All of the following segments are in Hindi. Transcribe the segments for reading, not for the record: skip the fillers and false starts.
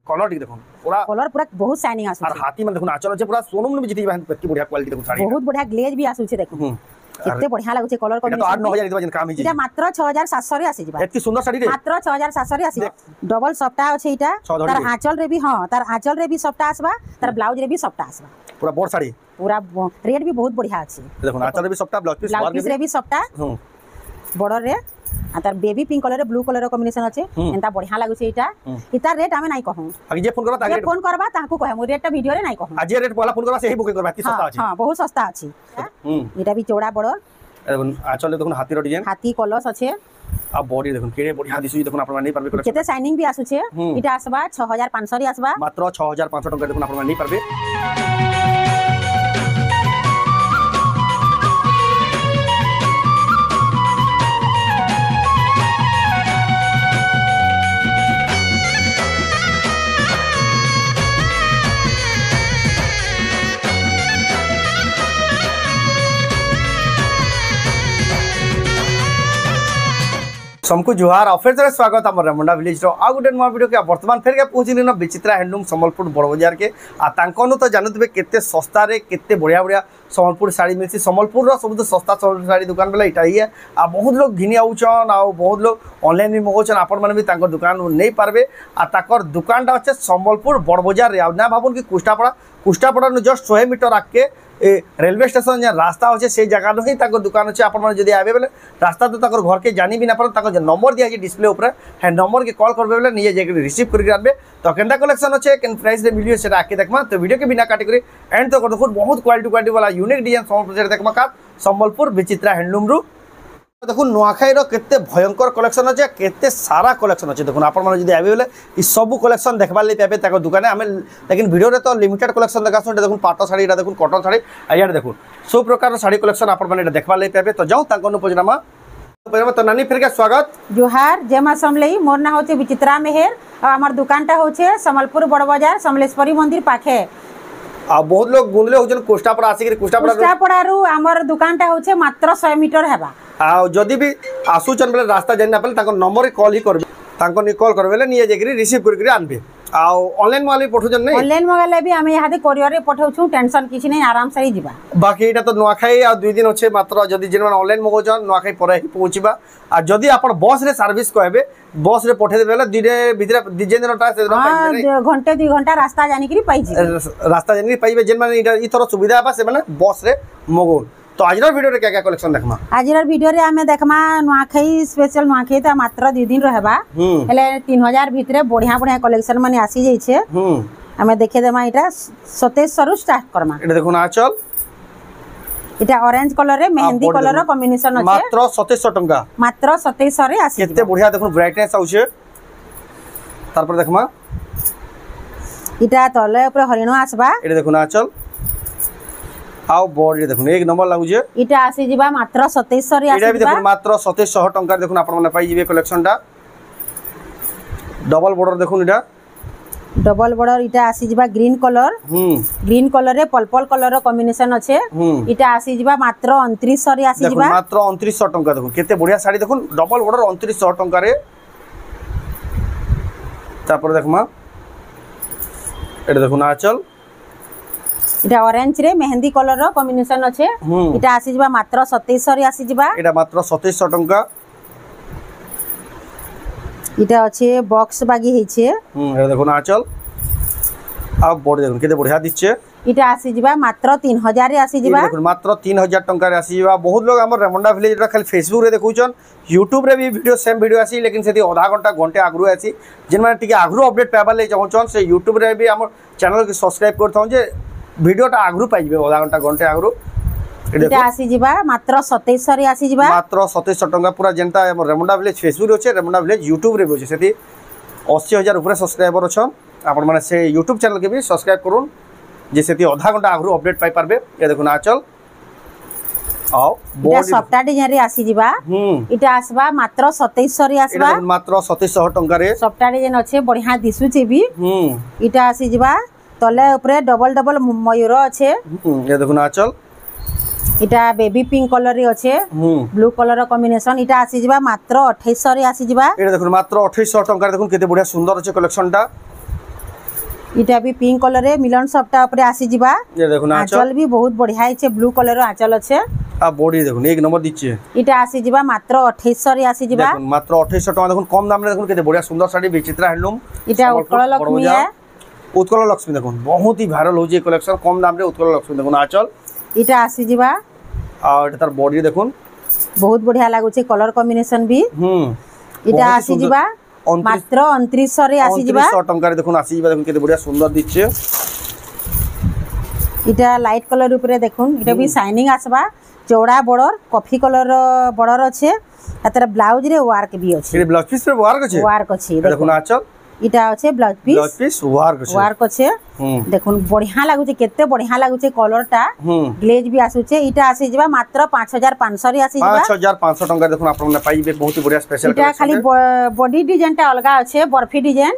कलर टी देखो पूरा कलर पूरा बहुत शाइनिंग आसु और हाथी मन देखो आचल जे पूरा सोनम में जिति बहन केते बढ़िया क्वालिटी देखो साड़ी बहुत बढ़िया ग्लेज भी आसु छे देखो केते बढ़िया लागु छे कलर तो 8-9 हजार दिन काम ही इटा मात्र 6700 रे आसी जिबा एतकी सुंदर साड़ी रे मात्र 6700 रे आसी डबल सफ्टा अछि इटा तार आंचल रे भी हां तार आंचल रे भी सफ्टा आसबा तार ब्लाउज रे भी सफ्टा आसबा पूरा बोर साड़ी पूरा रेट भी बहुत बढ़िया अछि देखो आंचल रे भी सफ्टा ब्लाउज पीस रे भी सफ्टा बॉर्डर रे आ तार बेबी पिंक कलर रे ब्लू कलर रे कॉम्बिनेशन अछि एंता बढ़िया लागु छे इटा इता रेट हमें नाही कहूं आगे जे फोन करबा ताकू कहे मो रेट वीडियो रे नाही कहूं आज रेट वाला फोन करबा से ही बुकिंग करबा की सस्ता अछि हां बहुत सस्ता अछि इटा भी चौड़ा बॉर्डर आचल देखो हाथी रो डिजाइन हाथी कलस अछि आ बॉडी देखो केरे बढ़िया दिसु देखो आपण नहीं परबे केते शाइनिंग भी आसु छे इटा आसबा 6500 रे आसबा मात्र 6500 टका देखो आपण नहीं परबे सबको जुहार और फिर से स्वागत है रेमुंडा विलेज रो आ गुटे नुआ वीडियो के वर्तमान फेर के पहुंचली न विचित्रा हैंडलूम संबलपुर बड़ बाजार के आ तांकनु तो जानथबे केते सस्ता रे केते बढ़िया बढ़िया संबलपुर साड़ी मिलसी संबलपुर रो सबसे सस्ता साड़ी दुकान बेला इटा ही है आ बहुत लोग घिनी आउचन आ बहुत लोग ऑनलाइन भी मगोचन आपण माने भी तांकर दुकान नहीं पारबे आ ताकर दुकानटा अच्छे संबलपुर बड़ बाजार रे आ ना भाबुन कि कुष्टापड़ा न जस्ट 100 मीटर आके रेलवे स्टेशन जहाँ रास्ता अच्छे से जगह ही दुकान अच्छे आपण मैंने आवे बेले रास्ता तो घर के जानी भी ना पार जो नंबर दिया डिस्प्ले ऊपर है नंबर के कॉल करबे बेले निजे जाके रिसीव करके आनबे तो केनता कलेक्शन अच्छे केन प्राइस रे मिलियो से आके देखमा तो वीडियो के बिना काटी करी एंड तो देखो बहुत क्वालिटी वाला यूनिक डिजाइन संबलपुर देखमा का संबलपुर विचित्रा हैंडलूम रु देखो नुआखाई केते भयंकर कलेक्शन अच्छे केते सारा कलेक्शन अच्छे देखो आपण मैंने आवे बेले ई सब कलेक्शन देखबार लिए पाबे ताको दुकान आम लेकिन वीडियो रे तो लिमिटेड कलेक्शन देखा देखो पाट साड़ी देखो कटन साड़ी आइए देखो सब प्रकार साड़ी कलेक्शन आपण मैंने देखबार लिए पाबे तो जाऊँ ताको पजनामा तो नानी फिर के स्वागत जोहार जय मां समलेई मोर ना होचे विचित्रा मेहर और हमर दुकानटा होचे संबलपुर बड़ बाजार समलेश्वरी मंदिर पाखे आ बहुत लोग गुंदले होजन कोष्टापड़ा आसी कोष्टापड़ा रु हमर दुकानटा होचे मात्र 100 मीटर हेबा आ जदी भी आसुचन बेले रास्ता जानि ना पले ताको नंबर रे कॉल ही करबे ताको नि कॉल करबेले निये जेकरी रिसीव करके आनबे आ ऑनलाइन वाले पठोजन नहीं ऑनलाइन मंगाले भी हमें यहाँ कोरियर रे पठाउछु टेंशन किछि नहीं आराम से ही जिबा बाकी एटा तो नुआखाई आ 2 दिन अच्छे मात्र जदी जेन ऑनलाइन मगोजन नुआखाई पर ही पहुंचबा आ जदी आपण बस रे सर्विस कहबे बस रे पठे देबेला दिने भीतर दिजे दिनटा से घंटे 2 घंटा रास्ता जानि करी पाई जी रास्ता जानि पाइबे जेन माने ई तरह सुविधा बा से माने बस रे मगोन तो आज वीडियो रे क्या कलेक्शन देखमा आज वीडियो रे हमें देखमा नुआखाई स्पेशल नुआखाई त मात्र 2 दिन रहबा हेले 3000 भितरे बढ़िया बढ़िया कलेक्शन माने आसी जाई छे हमें देखे देमा इटा 2700 रु स्टार्ट करमा एटा देखो ना चल इटा ऑरेंज कलर रे मेहंदी कलर रो कॉम्बिनेशन अछि मात्र 2700 टंका मात्र 2700 रे आसी केते बढ़िया देखो ब्राइटनेस आउछे तार पर देखमा इटा तले ऊपर हरिण आसबा एटा देखो ना चल आउ बॉडी देखो एक नंबर लागु जे इटा आसी जिबा मात्र 2700 रे आसी इटा भी देखो मात्र 2700 टंका देखो आपण माने पाई जिवे कलेक्शनटा डबल बॉर्डर देखो इटा डबल बॉर्डर इटा आसी जिबा ग्रीन कलर रे पर्पल कलर रो कॉम्बिनेशन अच्छे इटा आसी जिबा मात्र 2900 रे आसी जिबा मात्र 2900 टंका देखो केते बढ़िया साड़ी देखो डबल बॉर्डर 2900 टंका रे तापर देखमा एटा देखो ना चल इटा ऑरेंज रे मेहंदी कलर रो कॉम्बिनेशन अच्छे इटा आसी जिबा मात्र 2700 रे आसी जिबा एटा मात्र 2700 टंका इटा अच्छे बॉक्स बागी हेछे एटा देखो ना चल आ बॉडी देखो केते बढ़िया दिछे इटा आसी जिबा मात्र 3000 रे आसी जिबा देखो मात्र 3000 टंका रे आसी जिबा बहुत लोग हमर रेमुंडा विलेज रा खाली फेसबुक रे देखुचन यूट्यूब रे भी वीडियो सेम वीडियो आसी लेकिन सेती आधा घंटा घंटे आगरु आसी जिन माने टिके आगरु अपडेट पाबा ले चाहचन से यूट्यूब रे भी हमर चैनल के सब्सक्राइब करथौ जे वीडियोटा आगरु पाइ जिबे आधा घंटा घंटे आगरु इटा आसी जिबा मात्र 2700 रे आसी जिबा मात्र 2700 टंका पूरा जेंता हमर रेमुंडा विलेज फेसबुक रे होचे रेमुंडा विलेज यूट्यूब रे भी होचे सेती 80000 ऊपर सब्सक्राइबर अछन आपण माने से यूट्यूब चैनल के भी सब्सक्राइब करूँ जे सेती आधा घंटा आगरु अपडेट पाई पारबे ये देखो ना चल आओ इटा सप्ताह डिजाइन रे आसी जिबा इटा आसबा मात्र 2700 रे आसबा मात्र 2700 टंका रे सप्ताह डिजाइन अच्छे बढ़िया दिसु छे भी इटा आसी जिबा तले ऊपर डबल डबल मयूर अच्छे ये देखो ना चल इटा बेबी पिंक कलर रे अच्छे ब्लू कलर कॉम्बिनेशन इटा आसी जिबा मात्र 2800 रे आसी जिबा एटा देखो मात्र 2800 टंका देखो केते बढ़िया सुंदर अच्छे कलेक्शन टा इटा भी पिंक कलर रे मिलन सफ्टा ऊपर आसी जिबा ये देखो आंचल भी बहुत बढ़िया है ब्लू कलर रो आंचल अच्छे आ बॉडी देखो एक नंबर दिच्छे इटा आसी जिबा मात्र 2800 रे आसी जिबा देखो मात्र 2800 टका देखो कम दाम रे देखो केते बढ़िया सुंदर साड़ी विचित्रा हैंडलूम इटा उत्कल लक्ष्मी है उत्कल लक्ष्मी देखो बहुत ही वायरल हो जे कलेक्शन कम दाम रे उत्कल लक्ष्मी देखो आंचल इटा आसी जिबा आ एटा तार बॉडी देखो बहुत बढ़िया लागु छे कलर कॉम्बिनेशन भी इटा आसी जिबा मात्र 2900 रे आसी जिबा 2900 टका रे देखो आसी जिबा देखो केते बढ़िया सुंदर दिच्छे इटा लाइट कलर ऊपर देखो इटा भी शाइनिंग आसबा चौड़ा बॉर्डर कॉफी कलर बॉर्डर अच्छे तार ब्लाउज रे वर्क भी अच्छे ये ब्लाउज पीस पे वर्क अच्छे देखो आंचल इटा अच्छे ब्लाउज पीस वर्क अच्छे देखो बढ़िया लागु छे केते बढ़िया लागु छे कलर टा ग्लेज भी आसु छे इटा आसी जिबा मात्र 5500 रे आसी जिबा 5500 टका देखो आपन ने पाइबे बहुत ही बढ़िया स्पेशल इटा खाली बॉडी डिजाइन टा अलगा अच्छे बर्फी डिजाइन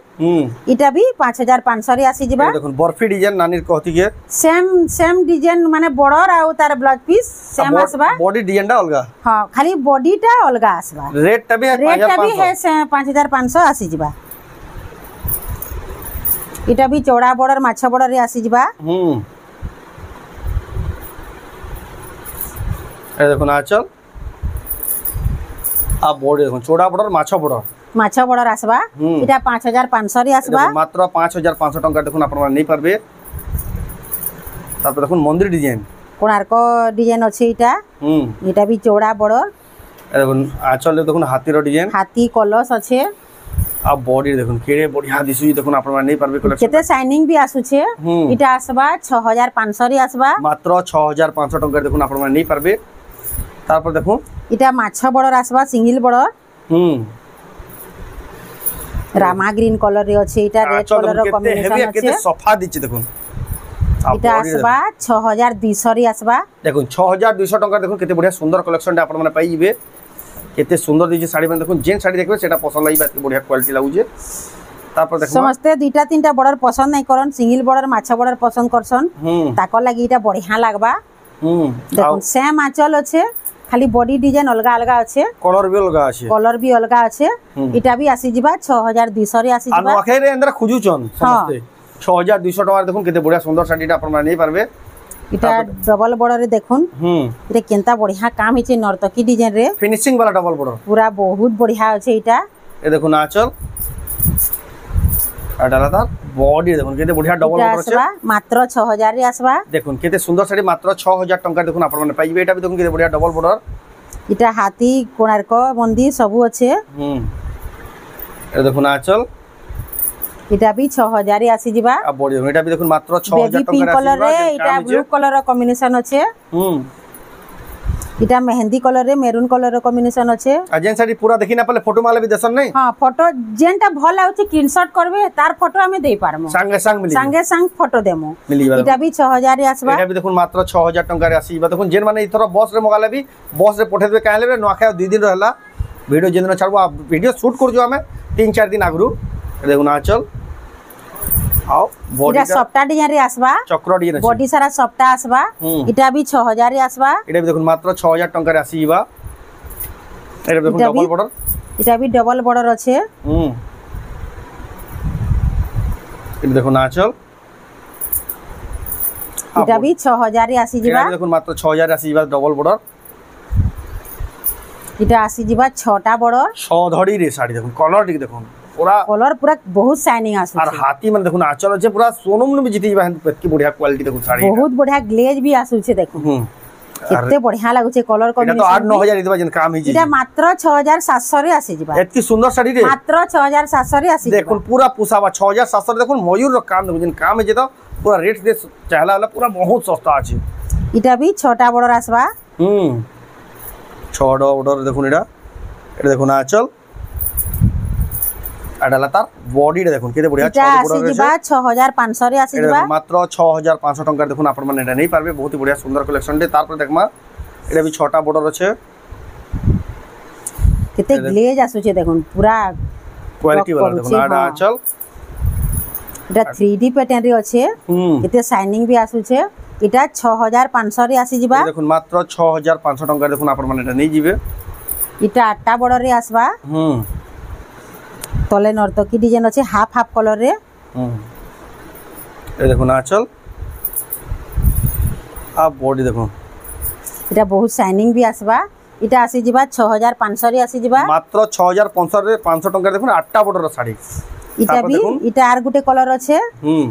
इटा भी 5500 रे आसी जिबा देखो बर्फी डिजाइन नानी कहती के सेम डिजाइन माने बॉर्डर आ तार ब्लाउज पीस सेम आसबा बॉडी डिजाइन टा अलगा हां खाली बॉडी टा अलगा आसबा रेट टा भी है 5500 आसी जिबा इटा भी चौड़ा बॉर्डर माछा बॉर्डर रे आसी जिबा ए देखो आंचल आ बॉडी देखो चौड़ा बॉर्डर माछा बॉर्डर आसबा इटा 5500 रे आसबा मात्र 5500 टका देखो आपन नै परबे तापर देखो मंदिर डिजाइन कोणार्क डिजाइन अछि इटा भी चौड़ा बॉर्डर ए देखो आंचल देखो हाथी रो डिजाइन हाथी कलश अच्छे आ बॉडी देखो केरे बढ़िया दिसु देखो आपन नै परबे कलेक्शन केते शाइनिंग भी आसु छे इटा आसबा 6500 रे आसबा मात्र 6500 टका देखो आपन नै परबे तापर देखो इटा माछा बॉर्डर आसबा single border Rama green colour रे अछि इटा रेड कलर रो कॉम्बिनेशन अछि केते सफा दिछि देखो इटा आसबा 6200 रे आसबा देखो 6200 टका देखो केते बढ़िया सुंदर कलेक्शन आपन माने पाइबे केते सुंदर दिछि साड़ी में देखो जेन साड़ी देखबे सेटा पसंद लागी बात बढ़िया क्वालिटी लागु जे तापर देखो समस्त दुटा तीनटा बॉर्डर पसंद नै करन सिंगल बॉर्डर माछा बॉर्डर पसंद करसन ताको लागि इटा बढ़िया लागबा देखो सेम आंचल अछि खाली बॉडी डिजाइन अलगा अलगा अच्छे कलर भी अलगा अच्छे इटा भी आसी जिबा 6200 रे आसी जिबा आखे रे अंदर खुजुचन समझते 6200 टका देखो केते बढ़िया सुंदर साड़ीटा अपन नै पारबे इटा डबल बॉर्डर रे देखुन इरे केनता बढ़िया काम हिचे नर्तकी डिजाइन रे फिनिशिंग वाला डबल बॉर्डर पूरा बहुत बढ़िया अच्छे इटा ए देखो नाचल अडाला ता बॉडी देखो केते बढ़िया डबल बॉर्डर अछि मात्र 6000 रे आसबा देखो केते सुंदर साड़ी मात्र 6000 टका देखो अपन माने पाइबे एटा भी देखो केते बढ़िया डबल बॉर्डर इटा हाथी कोणार्क मंदिर सब अच्छे ए देखो नाचल इटा भी 6000 रे आसी जिबा आ बॉडी एटा भी देखो मात्र 6000 टका पिंक कलर रे इटा ब्लू कलर रो कॉम्बिनेशन अच्छे इटा मेहंदी कलर रे मेरून कलर रो कॉम्बिनेशन अच्छे अजन साड़ी पूरा देखि ना पले फोटो माले भी देसन नहीं हां फोटो जेनटा भल आउची स्क्रीनशॉट करबे तार फोटो हमें देई पारमो संगे संग फोटो देमो इटा भी 6000 रे आसबा एटा भी देखो मात्र 6000 टका रे आसीबा देखो जेन माने इथरो बस रे मगाले भी बस रे पठे देबे काले रे नखा 2 दिन रहला वीडियो जेन छाड़बो वीडियो शूट कर जो हमें 3-4 दिन आगरु देखो ना चल आओ बॉडी इटा सफ्टा डिजाइन रे आसबा चक्र डिजाइन अछि बॉडी सारा सफ्टा आसबा इटा भी 6000 रे आसबा इटा भी देखो मात्र 6000 टका रे आसीबा एटा देखो डबल बॉर्डर इटा भी डबल बॉर्डर अछि इटा देखो ना चल इटा भी 6000 रे आसी जिबा इटा देखो मात्र 6000 रे आसीबा डबल बॉर्डर इटा आसी जिबा 6टा बॉर्डर 6 धड़ी रे साड़ी देखो कलर ठीक देखो पूरा कलर पूरा बहुत शाइनिंग आसु और हाथी मन देखो ना आचल जे पूरा सोनम ने भी जीती बहन की बढ़िया क्वालिटी देखो साड़ी बहुत बढ़िया ग्लेज भी आसु छे देखो कितने बढ़िया लागु छे कलर कॉम्बिनेशन तो 8-9000 इतबा जन काम ही जी इटा मात्र 6700 रे आसी जिबा एतकी सुंदर साड़ी रे मात्र 6700 रे आसी देखो पूरा पुसाबा 6700 देखो मयूर रो काम देखो जन काम है जे तो पूरा रेट दे चाहला वाला पूरा बहुत सस्ता अछि इटा भी 6टा बॉर्डर आसबा 6टा बॉर्डर देखो एटा देखो ना आचल अडाला तार बॉडी रे देखो केते बढ़िया 6 बॉर्डर रे 6500 रे आसी जिबा मात्र 6500 टका देखो आपण माने एटा नै पारबे बहुत बढ़िया सुंदर कलेक्शन दे तार पर देखमा एटा भी 6टा बॉर्डर अछि केते ग्लेज आसु छे देखो पूरा क्वालिटी वाला देखो ना आचल एटा 3D पैटर्न रे अछि केते शाइनिंग भी आसु छे एटा 6500 रे आसी जिबा देखो मात्र 6500 टका देखो आपण माने एटा नै जिबे इटा 8टा बॉर्डर रे आसबा तले नर्तकी डिजाइन अछि हाफ हाफ कलर रे ये देखो आंचल आ बॉडी देखो इटा बहुत शाइनिंग भी आसबा इटा आसी जिबा 6500 रे आसी जिबा मात्र 6500 रे 500 टंका देखो आठटा बॉर्डर साड़ी इटा भी इटा आर गुटे कलर अच्छे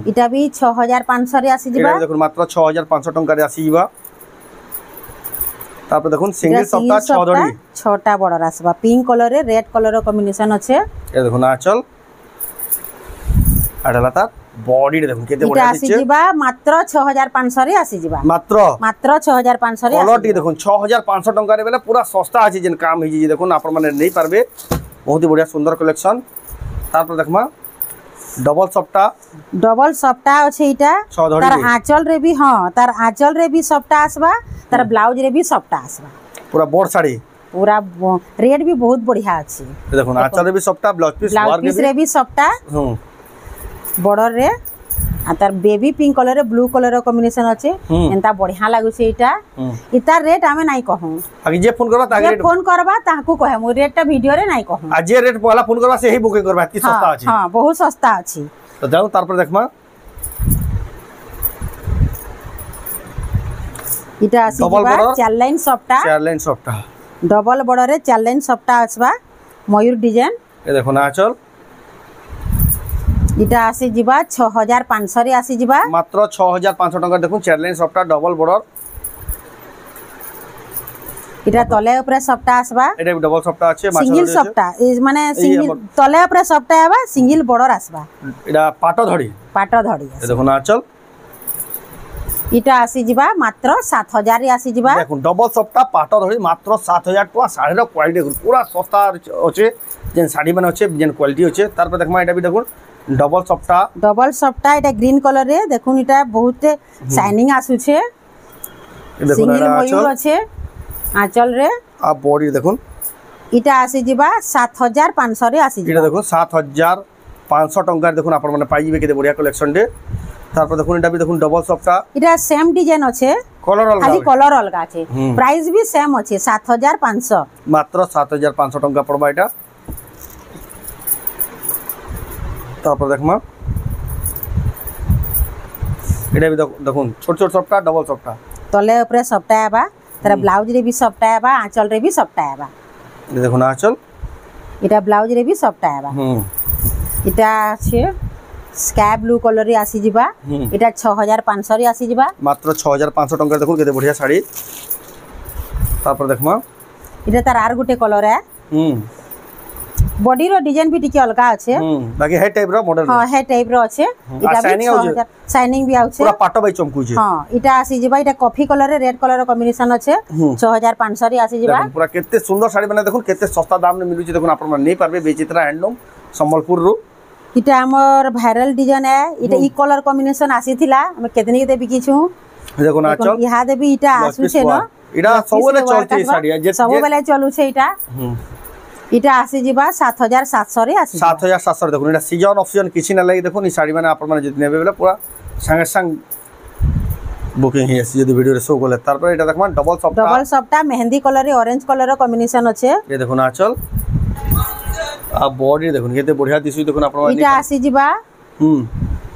इटा भी 6500 रे आसी जिबा देखो मात्र 6500 टंका रे आसी जिबा तापर देखो सिंगल सप्ताह 6 धड़ी 6टा बॉर्डर आसबा पिंक कलर रे रेड कलर रो कॉम्बिनेशन अच्छे ये देखो आंचल आडला तार बॉडी देखो केते इटा आसी जिबा मात्र 6500 रे आसी जिबा मात्र 6500 रे कलर टी देखो 6500 टंका रे बेले पूरा सस्ता अछि जेन काम हिजी देखो आपण माने नहीं पारबे बहुत ही बढ़िया सुंदर कलेक्शन तापर देखमा डबल सप्ता अछि इटा तार आंचल रे भी हां तार आंचल रे भी सप्ता आसबा तार ब्लाउज रे भी सप्ता आसबा पूरा बोर साड़ी पूरा रेट भी बहुत बढ़िया अछि देखो आंचल रे भी सप्ता ब्लाउज पीस रे भी सप्ता बॉर्डर रे आ तार बेबी पिंक कलर रे ब्लू कलर रो कॉम्बिनेशन अछि एंता बढ़िया लागु छै इटा इता रेट हमें नाही कहूं आगे जे फोन करबा ताकू कहे मो रेट वीडियो रे नाही कहूं आ जे रेट पहला फोन करबा से ही बुकिंग करबा कि सस्ता अछि हां बहुत सस्ता अछि तो जाऊ तार पर देखमा इटा आसी जिबा 4 लाइन सप्ता डबल बॉर्डर रे 4 लाइन सप्ता आसबा मयूर डिजाइन ए देखो ना आंचल इटा आसी जिबा 6500 रे आसी जिबा मात्र 6500 टका देखु 4 लाइन सप्ता डबल बॉर्डर इटा तले ऊपर सप्ता आसबा एटा भी डबल सप्ता अछि सिंगल सप्ता माने सिंगल तले ऊपर सप्ता आबा सिंगल बॉर्डर आसबा एटा पाटो धड़ी ए देखो ना आंचल इटा आसी जिबा मात्र 7000 रे आसी जिबा देखो डबल सप्ता पाटो धड़ी मात्र 7000 टका साड़ी रो क्वालिटी पूरा सस्ता अछि जेन साड़ी माने अछि जेन क्वालिटी अछि तार पर देखमा एटा भी देखो डबल सप्ता एटा ग्रीन कलर रे देखुन इटा बहुत शाइनिंग आसु छे सिंगल मयूर अछि आंचल रे आ बॉडी देखुन इटा आसी जिबा 7500 रे आसी जिबा इटा देखो 7500 टंका देखुन आपण माने पाई जिबे केते बढ़िया कलेक्शन दे तार पर देखुन इटा भी देखुन डबल सप्ता इटा सेम डिजाइन अछि खाली कलर अलगा अछि प्राइस भी सेम अछि 7500 मात्र 7500 टंका पड़बा इटा तापर देखमा एटा भी देखुन छोट सप्ता डबल सप्ता तले ऊपर सप्ता आबा तार ब्लाउज रे भी सप्ता आबा आंचल रे भी सप्ता आबा देखुन आंचल इटा ब्लाउज रे भी सप्ता आबा इटा छे स्काई ब्लू कलर रे आसी जिबा इटा 6500 रे आसी जिबा मात्र 6500 टंका देखुन केते बढ़िया साड़ी तापर देखमा इटा तार आर गुटे कलर है बॉडी रो डिजाइन भी टिके अलगा अछि बाकी हे टाइप रो मॉडल हां हे टाइप रो अछि इटा भी शाइनिंग भी आउछ पूरा पाटो बाई चमकु छै हां इटा आसी जिबा इटा कॉफी कलर रे रेड कलर रो कॉम्बिनेशन अछि 6500 रे आसी जिबा पूरा केते सुंदर साड़ी बना देखुन केते सस्ता दाम में मिलु छै देखुन आपण नै पारबे बेचित्रा हैंडलूम संबलपुर रो इटा हमर वायरल डिजाइन है इटा ई कलर कॉम्बिनेशन आसी थिला हम केतनी केते बिकी छु देखो ना चल इहा देबी इटा आसु छै न इटा सबले चलते साड़ी जे सबले चलु छै इटा आसी जिबा 7700 रे आसी 7700 देखो इटा सीजन ऑप्शन किछि ना लागि देखो नि साड़ी माने आपण माने जति नेबे बेले पूरा संगे संग बुकिंग ही आसी जदी वीडियो रे शो कोले तार पर इटा देखमा डबल सप्ता मेहंदी कलर रे ऑरेंज कलर रो कॉम्बिनेशन अछि ये देखो ना चल आ बॉडी देखो केते बढ़िया दिसु देखो आपण माने इटा आसी जिबा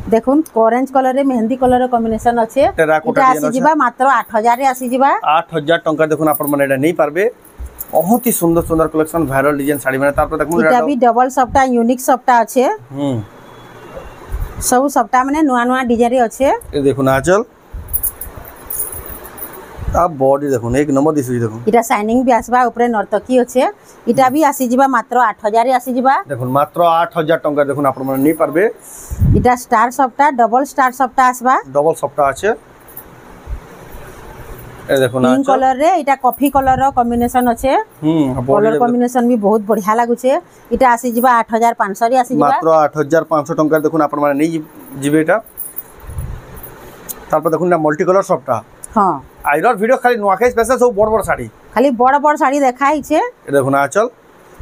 देखुन ऑरेंज कलर रे मेहंदी कलर रो कॉम्बिनेशन अछि इटा आसी जिबा मात्र 8000 रे आसी जिबा 8000 टंका देखुन आपण माने एटा नै पारबे बहुत ही सुंदर सुंदर कलेक्शन वायरल डिजाइन साड़ी माने तार पर देखुन इटा भी डबल सप्ता यूनिक सप्ता अछि सब सप्ता माने नुवा नुवा डिजाइन रे अछि ए देखुन आचल आ बॉडी देखुन एक नंबर दिसु देखुन इटा शाइनिंग भी आसबा ऊपर नर्तकी अछि इटा भी आसी जिबा मात्र 8000 रे आसी जिबा देखुन मात्र 8000 टंका देखुन आपण माने नै पारबे इटा स्टार सप्ता डबल स्टार सप्ता आसबा डबल सप्ता अछि ए देखो ना पिंक कलर रे इटा कॉफी कलर रो कॉम्बिनेशन अछि कलर कॉम्बिनेशन भी बहुत बढ़िया लागु छे इटा आसी जिबा 8500 रे आसी जिबा मात्र 8500 टंका देखुन आपण माने नै जिबे एटा तार पर देखुन ना मल्टी कलर सप्ता हां आइरर वीडियो खाली नुआखे स्पेशल सब बड़ साड़ी खाली बड़ साड़ी देखाई छे ए देखो ना चल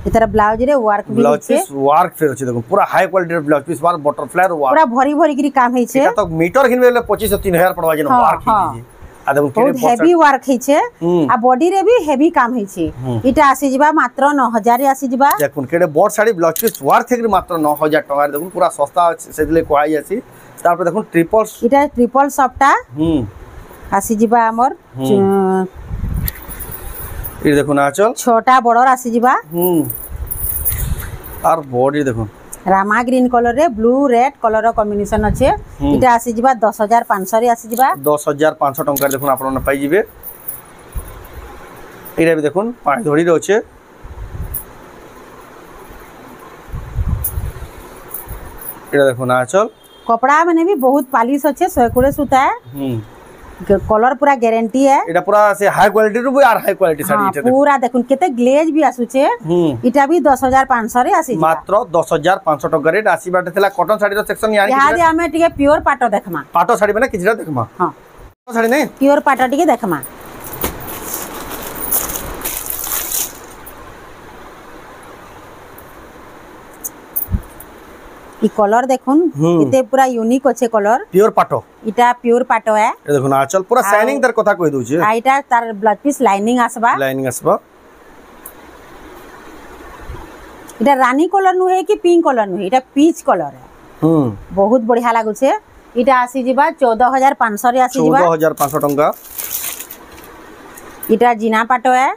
इतर ब्लाउज रे वर्क भी छे वर्क फेर छे देखो पूरा हाई क्वालिटी रे blouse piece work butterfly work पूरा भरी भरी गिरी काम है छे एटा तो मीटर घिनबे 25 से 3000 पड़वा जे वर्क ही आ देखो बहुत हेवी वर्क है छे आ बॉडी रे भी हेवी काम है छे इटा आसी जिबा मात्र 9000 रे आसी जिबा देखुन केडे बड़ साड़ी ब्लाउज पीस वर्क थे मात्र 9000 टका देखुन पूरा सस्ता सेदिले कोहाई आसी तापर देखो ट्रिपल इटा ट्रिपल सफ्टा आसी जिबा हमर ये देखो ना आंचल छोटा बड़र आसी जिबा और बॉडी देखो रामा ग्रीन कलर रे ब्लू रेड कलर रो कॉम्बिनेशन अच्छे इटा आसी जिबा 10500 रे आसी जिबा 10500 टंका देखो आपण पाई जिवे एटा भी देखो पानी धड़ी रे अच्छे एटा देखो ना आंचल कपड़ा माने भी बहुत पालिश अच्छे 120 सूता है कलर पूरा गारंटी है एटा पूरा से हाई क्वालिटी रो यार हाई क्वालिटी साड़ी इटा पूरा देखुन केते ग्लेज भी आसुचे इटा भी 10500 रे आसी मात्र 10500 टका रे आसी बाटे थला कॉटन साड़ी रो सेक्शन यानी यहां दे हमें टिके प्योर पाटो देखमा पाटो साड़ी माने किछरा देखमा हां साड़ी नहीं प्योर पाटो टिके देखमा ई कलर देखुन इते पूरा यूनिक अच्छे कलर प्योर पाटो इटा प्योर पाटो है ए देखो ना आंचल पूरा शाइनिंग दर कथा कहि दउ छी आ इटा तार ब्लाउज पीस लाइनिंग आसबा इटा रानी कलर नु है कि पिंक कलर नु है इटा पीच कलर है बहुत बढ़िया लागु छे इटा आसी जिबा 14500 रे आसी जिबा 14500 टंका इटा जिना पाटो है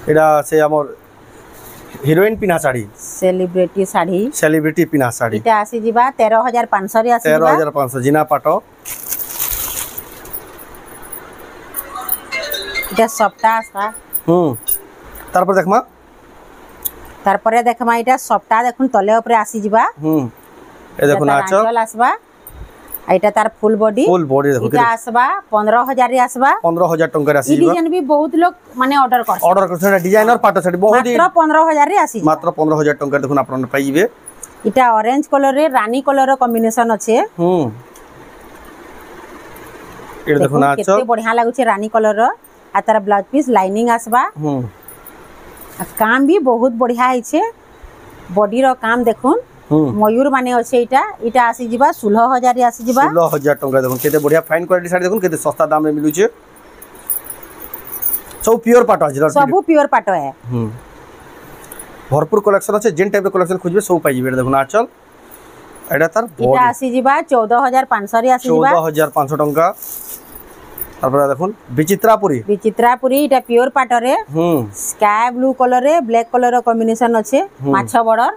एडा से हमर हीरोइन पिना साड़ी सेलिब्रिटी पिना साड़ी इटा आसी जिबा 13500 रे आसी जिबा 13500 जिना पाटो इटा सप्ता आसा तार पर देखमा इटा सप्ता देखुन तले ऊपर आसी जिबा ए देखो ना आंचल आसबा आइटा तार फुल बॉडी देखो इटा आसबा 15000 रे आसबा 15000 टंका रे आसी जिबा डिजाइन भी बहुत लोग माने ऑर्डर करछन डिजाइनर पाटो साड़ी बहुत मात्र 15000 रे आसी मात्र 15000 टंका देखुन आपन पाई जिवे इटा ऑरेंज कलर रे रानी कलर रो कॉम्बिनेशन अच्छे ए देखो ना आंचल केते बढ़िया लागु छे रानी कलर रो आ तार ब्लाउज पीस लाइनिंग आसबा काम भी बहुत बढ़िया है छे बॉडी रो काम देखुन मयूर माने अच्छे इटा आसी जिबा 16000 रे आसी जिबा 16000 टंका देखुन केते बढ़िया फाइन क्वालिटी साड़ी देखुन केते सस्ता दाम में मिलु छे सब प्योर पाटो आज सब प्योर पाटो है भरपूर कलेक्शन আছে जेन टाइप रो कलेक्शन खोजबे सब पाई जिबे देखुन आंचल एटा तार इटा आसी जिबा 14500 रे आसी जिबा 14500 टंका तारपर देखुन विचित्रापुरी इटा प्योर पाटो रे स्काई ब्लू कलर रे ब्लैक कलर रो कॉम्बिनेशन अच्छे माछा बॉर्डर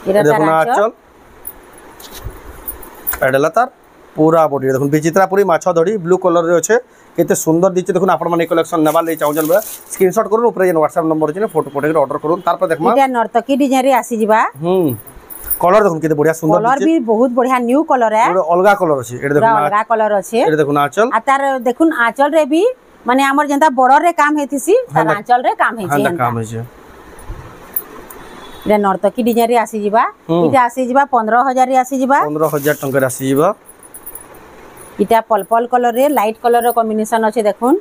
इरा तार आंचल एडला तार पूरा बॉडी देखुन विचित्रापुरी माछा दड़ी ब्लू कलर रे अच्छे केते सुंदर दिचे देखुन आपण माने कलेक्शन नेबा ले चाहजन बे स्क्रीनशॉट करूँ ऊपर जे व्हाट्सएप नंबर छै फोटो पठे ऑर्डर करूँ तारपर देखमा इटा नर्तकी डिजाइन रे आसी जिबा कलर देखुन केते बढ़िया सुंदर कलर भी बहुत बढ़िया न्यू कलर है अलगा कलर अछि एटा देखुन अलगा कलर अछि एटा देखुन आंचल आ तार देखुन आंचल रे भी माने हमर जनता बॉर्डर रे काम हेतिसी तार आंचल रे काम हेछि काम हेछि इटा नर्तकी डिजाइन रे आसी जिबा इटा आसी जिबा 15000 रे आसी जिबा 15000 टंका रे आसी जिबा इटा पर्पल कलर रे लाइट कलर रो कॉम्बिनेशन अछि देखुन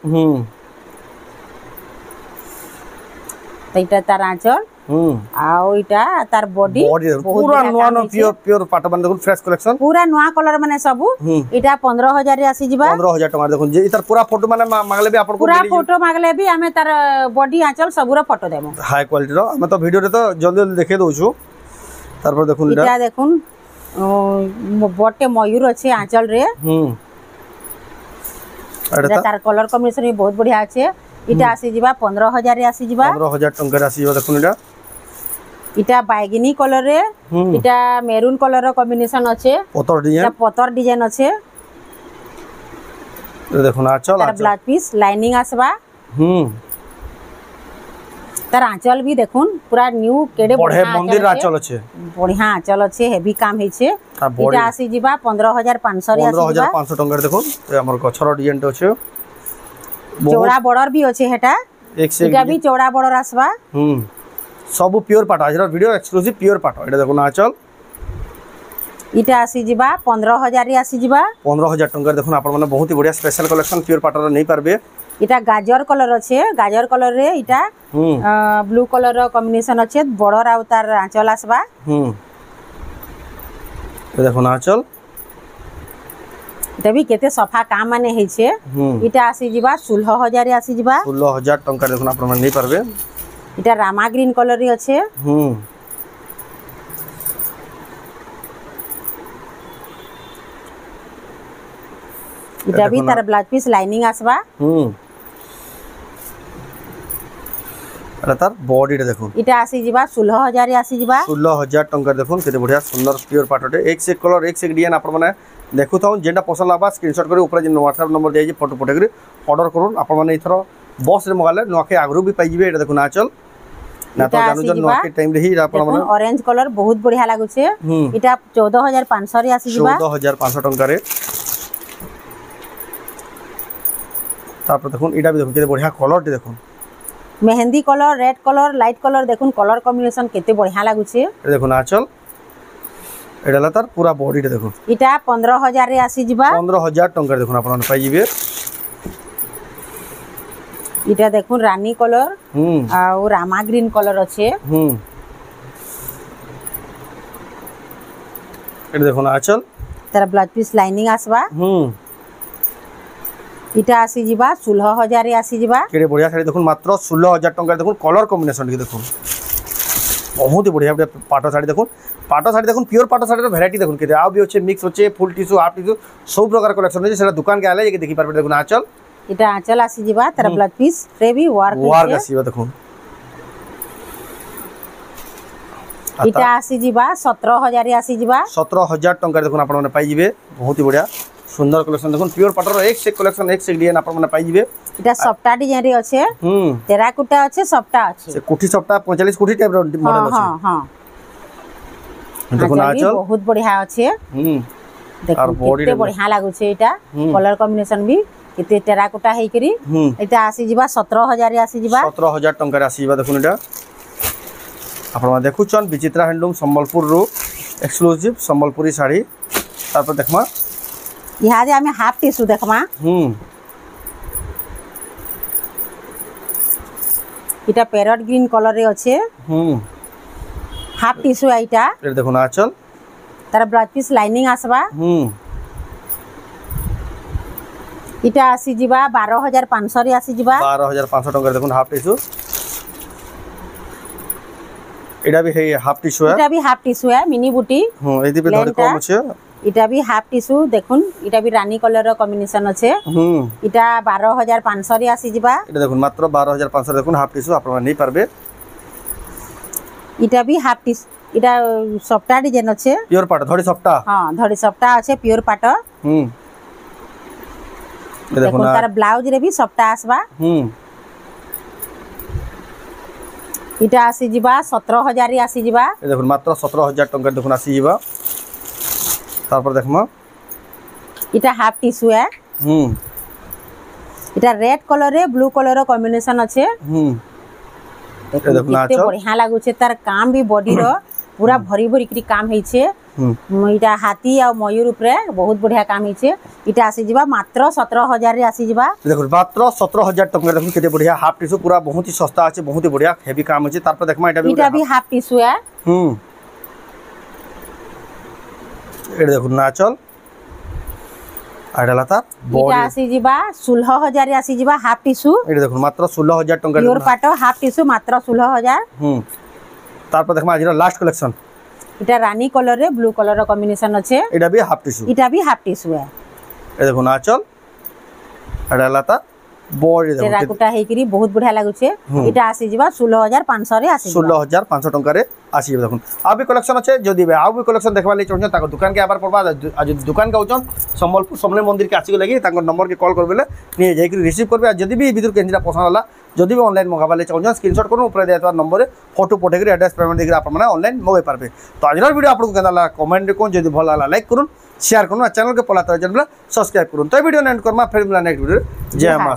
त इटा तार आंचल आउ इटा तार बॉडी पूरा नवा नो प्योर पाटो बन देखुन फ्रेश कलेक्शन पूरा नवा कलर माने सब इटा 15000 रे आसी जिबा 15000 टका देखुन जे इतर पूरा फोटो माने मांगले भी आपन को पूरा फोटो मांगले भी हमें तार बॉडी आंचल सबुरा फोटो देबो हाई क्वालिटी रो हम तो वीडियो रे तो जल्दी जल्दी देखे दउ छु तारपर देखुन इटा देखुन बटे मयूर अछि आंचल रे तार कलर कॉम्बिनेशन भी बहुत बढ़िया अछि इटा आसी जिबा 15000 रे आसी जिबा 15000 टंका रे आसी जिबा देखुन इटा बैगनी कलर रे इटा मेरून कलर रो कॉम्बिनेशन अछि पतर डिजाइन अछि देखुन आंचल तार ब्लाउज पीस लाइनिंग आसबा तार आंचल भी देखुन पूरा न्यू केडे बढ़े मंदिर आंचल अछि बढ़िया आंचल अछि हेवी काम हेछे इटा आसी जिबा 15500 रे आसी जिबा 15500 टंका देखुन हमर गछरो डिजाइन तो अछि चौड़ा बॉर्डर भी अछि हेटा इटा भी चौड़ा बॉर्डर आसबा सब प्योर पाटो आज वीडियो एक्सक्लूसिव प्योर पाटो एटा देखो ना आंचल इटा आसी जिबा 15000 रे आसी जिबा 15000 टंका देखो आपण माने बहुत ही बढ़िया स्पेशल कलेक्शन प्योर पाटो रे नहीं पारबे इटा गाजर कलर अच्छे गाजर कलर रे इटा ब्लू कलर रो कॉम्बिनेशन अच्छे बॉर्डर आ तार आंचल आसबा देखो ना आंचल इटा भी केते सफा काम माने हे छे इटा आसी जिबा 16000 रे आसी जिबा 16000 टंका देखो आपण माने नहीं पारबे এটা রামা গ্রিন কলর রে আছে এটা भी तार ब्लाउज पीस लाइनिंग आसबा এটা তার বডিটা দেখুন এটা আসি ଯିବା 16000 আসি ଯିବା 16000 टंका देखुन केते बढ़िया सुंदर प्योर पाटोटे एक से कलर एक से डिजाइन आपण माने देखु थाउ जेंटा पसंद आबा स्क्रीनशॉट करी ऊपर जे WhatsApp नंबर दे जे फोटो पठे करी ऑर्डर करूँ आपण माने इथरो बस रे मगाले नुआखे आगरू भी पाई जिवे एटा देखुन आचल ना तो जानू जन नुआखे टाइम रे ही आपण माने ऑरेंज कलर बहुत बढ़िया लागु छे इटा 14500 रे आसी ଯିବା 14500 टंका रे तापर देखुन इटा भी देखुन केते बढ़िया कलर टे देखुन mehndi colour red colour light colour देखुन कलर कॉम्बिनेशन केते बढ़िया लागु छे देखुन आचल एडाला तार पूरा बॉडी टे देखुन इटा 15000 रे आसी ଯିବା 15000 टंका देखुन आपण पाई जिवे इटा देखुन रानी कलर आ रामा ग्रीन कलर अच्छे एटा देखुन आचल तार ब्लाउज पीस लाइनिंग आसबा इटा आसी ଯିବା 16000 रे आसी ଯିବା केडे बढ़िया साड़ी देखुन मात्र 16000 टंका देखुन कलर कॉम्बिनेशन के देखुन बहुत ही बढ़िया पाटो साड़ी देखुन प्योर पाटो साड़ी रो वैरायटी देखुन केते आ भी होचे मिक्स होचे फुल टिश्यू हाफ टिश्यू सब प्रकार कलेक्शन होचे सेटा दुकान के आले जे देखि पारबे देखुन आचल इटा आंचल आसी ଯିବା तार ब्लाउज पीस रे भी वर्क आसीबा देखुन इटा आसी ଯିବା 17000 रे आसी ଯିବା 17000 टंका देखुन आपण माने पाई जिवे बहुत ही बढ़िया सुंदर कलेक्शन देखुन प्योर पाटर एक से कलेक्शन एक से डिजाइन आपण माने पाई जिवे इटा सफ्टा डिजाइन रे अच्छे टेराकोटा अच्छे सफ्टा अच्छे से कोठी सफ्टा 45 कोठी टाइप रो मॉडल अच्छे हां हां देखुन आचल बहुत बढ़िया अच्छे देखो कितने बढ़िया लागु छे इटा कलर कॉम्बिनेशन भी कितने टेराकोटा हेई करी इटा आसी ଯିବା 17000 रे आसी ଯିବା 17000 टंका रे आसी ଯିବା देखुन इटा आपण मा देखुचन विचित्रा हैंडलूम संबलपुर रो एक्सक्लूसिव संबलपुरी साड़ी तापर देखमा यहाँ जे हमें हाफ टिश्यू देखमा इटा पैरट ग्रीन कलर रे अच्छे हाफ टिश्यू आइटा ए देखो ना आचल तार ब्लाउज पीस लाइनिंग आसबा इटा आसी ଯିବା 12500 रे आसी ଯିବା 12500 टंका देखुन हाफ टिश्यू एटा भी है हाफ टिश्यू है इटा भी हाफ टिश्यू है मिनी बूटी एदी पे धरे कम छै इटा भी हाफ टिश्यू देखुन इटा भी रानी कलर रो कॉम्बिनेशन अच्छे इटा 12500 रे आसी ଯିବା इटा देखुन मात्र 12500 देखुन हाफ टिश्यू आपण नहीं पारबे इटा भी हाफ टिश्यू इटा सफ्टा डिजाइन अच्छे प्योर पाट धड़ी सफ्टा हां धड़ी सफ्टा अच्छे प्योर पाट देखुन तार ब्लाउज रे भी सफ्टा आसबा इटा आसी ଯିବା 17000 रे आसी ଯିବା देखुन मात्र 17000 टंका देखुन आसी ଯିବା तापर देखमा इटा हाफ टिश्यू है इटा रेड कलर रे ब्लू कलर रो कॉम्बिनेशन अच्छे देखो कितने बढ़िया लागु छे तार काम भी बॉडी रो पूरा भरी भरी करी काम हेइ छे इटा हाथी आ मयूर ऊपर बहुत बढ़िया काम हेइ छे इटा आसी ଯିବା मात्र 17000 रे आसी ଯିବା देखो मात्र 17000 टंका देखो केते बढ़िया हाफ टिश्यू पूरा बहुत ही सस्ता আছে बहुत ही बढ़िया हेवी काम আছে तापर देखमा इटा भी हाफ टिश्यू है एडे देखो नाचल आडला ता इटा आसी ଯିବା 16000 रे आसी ଯିବା हाफ टिश्यू एडे देखो मात्र 16000 टंका प्योर पाटो हाफ टिश्यू मात्र 16000 तापर देखमा आज लास्ट कलेक्शन इटा रानी कलर रे ब्लू कलर रो कॉम्बिनेशन अच्छे एडा भी हाफ टिश्यू इटा भी हाफ टिश्यू है ए देखो नाचल आडला ता बॉडी देखो टेराकोटा हेइ करी बहुत बढ़िया लागु छे इटा आसी ଯିବା 16500 रे आसी 16500 टंका रे आसी देखुन आ भी कलेक्शन अच्छे जदि बे आ भी कलेक्शन देखबा ले चाहछन ताको दुकान के आबार पड़बा आज दुकान का उचन संबलपुर समले मंदिर के आसी लगी ताको नंबर के कॉल करबेले नि जाई के रिसीव करबे जदि भी विदुर केंद्रा पसंद होला जदि भी ऑनलाइन मंगाबा ले चाहछन स्क्रीनशॉट करू ऊपर देतवा नंबर रे फोटो पठे के एड्रेस पेमेंट देके आपन माने ऑनलाइन मंगाई पारबे तो आजर वीडियो आपको केना ला कमेंट कोन जदि भल ला लाइक करूँ शेयर करूँ चैनल के पला तर जन सब्सक्राइब करूँ तो वीडियो एंड करमा फिर मिला नेक्स्ट वीडियो जय मां।